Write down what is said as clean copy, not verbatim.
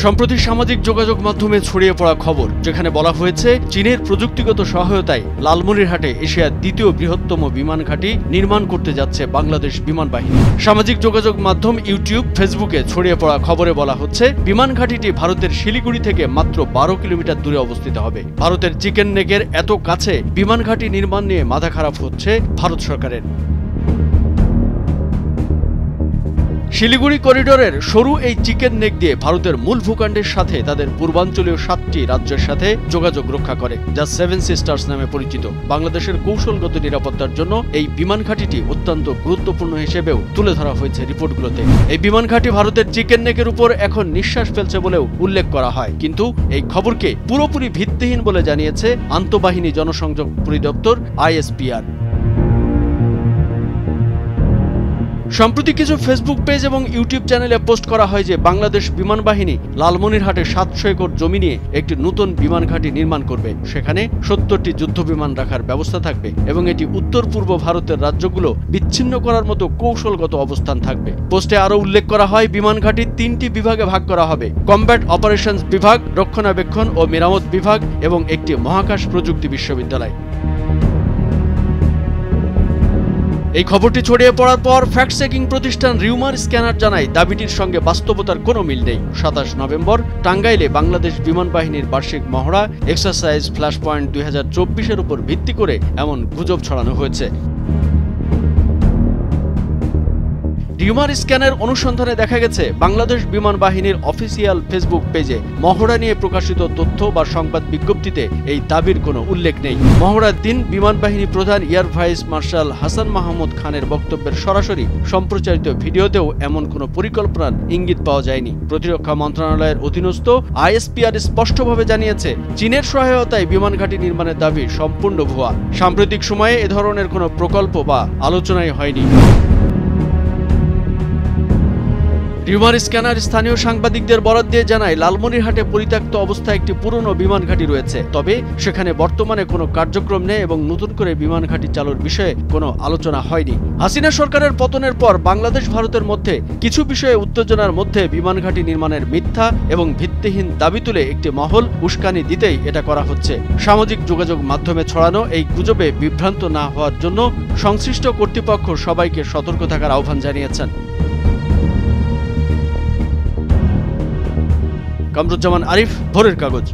সম্প্রতি সামাজিক যোগাযোগ মাধ্যমে ছড়িয়ে পড়া খবর, যেখানে বলা হয়েছে চীনের প্রযুক্তিগত সহায়তায় লালমনিরহাটে এশিয়ার দ্বিতীয় বৃহত্তম বিমান ঘাঁটি নির্মাণ করতে যাচ্ছে বাংলাদেশ বিমান বাহিনী। সামাজিক যোগাযোগ মাধ্যম ইউটিউব, ফেসবুকে ছড়িয়ে পড়া খবরে বলা হচ্ছে বিমান ঘাঁটিটি ভারতের শিলিগুড়ি থেকে মাত্র 12 কিলোমিটার দূরে অবস্থিত হবে। ভারতের চিকেন নেকের এত কাছে বিমান ঘাঁটি নির্মাণ নিয়ে মাথা খারাপ হচ্ছে ভারত সরকারের। শিলিগুড়ি করিডোরের সরু এই চিকেন নেক দিয়ে ভারতের মূল ভূখণ্ডের সাথে তাদের পূর্বাঞ্চলীয় 7টি রাজ্যের সাথে যোগাযোগ রক্ষা করে, যা 7 সিস্টার্স নামে পরিচিত। বাংলাদেশের কৌশলগত নিরাপত্তার জন্য এই বিমান ঘাঁটিটি অত্যন্ত গুরুত্বপূর্ণ হিসেবেও তুলে ধরা হয়েছে রিপোর্টগুলোতে। এই বিমান ঘাঁটি ভারতের চিকেন নেকের উপর এখন নিঃশ্বাস ফেলছে বলেও উল্লেখ করা হয়, কিন্তু এই খবরকে পুরোপুরি ভিত্তিহীন বলে জানিয়েছে আন্তঃবাহিনী জনসংযোগ পরিদপ্তর ISPR। সম্প্রতি কিছু ফেসবুক পেজ এবং ইউটিউব চ্যানেলে পোস্ট করা হয় যে বাংলাদেশ বিমান বাহিনী লালমনিরহাটে 700 একর জমি নিয়ে একটি নতুন বিমান ঘাঁটি নির্মাণ করবে। সেখানে 70টি যুদ্ধ বিমান রাখার ব্যবস্থা থাকবে এবং এটি উত্তর পূর্ব ভারতের রাজ্যগুলো বিচ্ছিন্ন করার মতো কৌশলগত অবস্থান থাকবে। পোস্টে আরও উল্লেখ করা হয় বিমান ঘাঁটি 3টি বিভাগে ভাগ করা হবে: কমব্যাট অপারেশনস বিভাগ, রক্ষণাবেক্ষণ ও মেরামত বিভাগ এবং একটি মহাকাশ প্রযুক্তি বিশ্ববিদ্যালয়। এই খবরটি ছড়িয়ে পড়ার পর ফ্যাক্ট চেকিং প্রতিষ্ঠান রিউমার স্ক্যানার জানায় দাবিটির সঙ্গে বাস্তবতার কোনো মিল নেই। 27 নভেম্বর টাঙ্গাইলে বাংলাদেশ বিমান বাহিনীর বার্ষিক মহড়া এক্সারসাইজ ফ্ল্যাশ পয়েন্ট 2024-এর উপর ভিত্তি করে এমন গুজব ছড়ানো হয়েছে। রিউমার স্ক্যানের অনুসন্ধানে দেখা গেছে বাংলাদেশ বিমান বাহিনীর অফিসিয়াল ফেসবুক পেজে মহড়া নিয়ে প্রকাশিত তথ্য বা সংবাদ বিজ্ঞপ্তিতে এই দাবির কোনো উল্লেখ নেই। মহড়ার দিন বিমান বাহিনী প্রধান air vice marshal Hasan Mahmud খানের বক্তব্যের সরাসরি সম্প্রচারিত ভিডিওতেও এমন কোনো পরিকল্পনার ইঙ্গিত পাওয়া যায়নি। প্রতিরক্ষা মন্ত্রণালয়ের অধীনস্থ ISPR স্পষ্টভাবে জানিয়েছে চীনের সহায়তায় বিমান ঘাঁটি নির্মাণের দাবি সম্পূর্ণ ভুয়া। সাম্প্রতিক সময়ে এ ধরনের কোনো প্রকল্প বা আলোচনাই হয়নি। রিউমার স্ক্যানার স্থানীয় সাংবাদিকদের বরাত দিয়ে জানায় লালমনিরহাটে পরিত্যক্ত অবস্থায় একটি পুরনো বিমান ঘাঁটি রয়েছে, তবে সেখানে বর্তমানে কোনো কার্যক্রম নেই এবং নতুন করে বিমান ঘাঁটি চালুর বিষয়ে কোনো আলোচনা হয়নি। হাসিনা সরকারের পতনের পর বাংলাদেশ ভারতের মধ্যে কিছু বিষয়ে উত্তেজনার মধ্যে বিমান ঘাঁটি নির্মাণের মিথ্যা এবং ভিত্তিহীন দাবি তুলে একটি মহল উস্কানি দিতেই এটা করা হচ্ছে। সামাজিক যোগাযোগ মাধ্যমে ছড়ানো এই গুজবে বিভ্রান্ত না হওয়ার জন্য সংশ্লিষ্ট কর্তৃপক্ষ সবাইকে সতর্ক থাকার আহ্বান জানিয়েছেন। কামরুজ্জামান আরিফ, ভোরের কাগজ।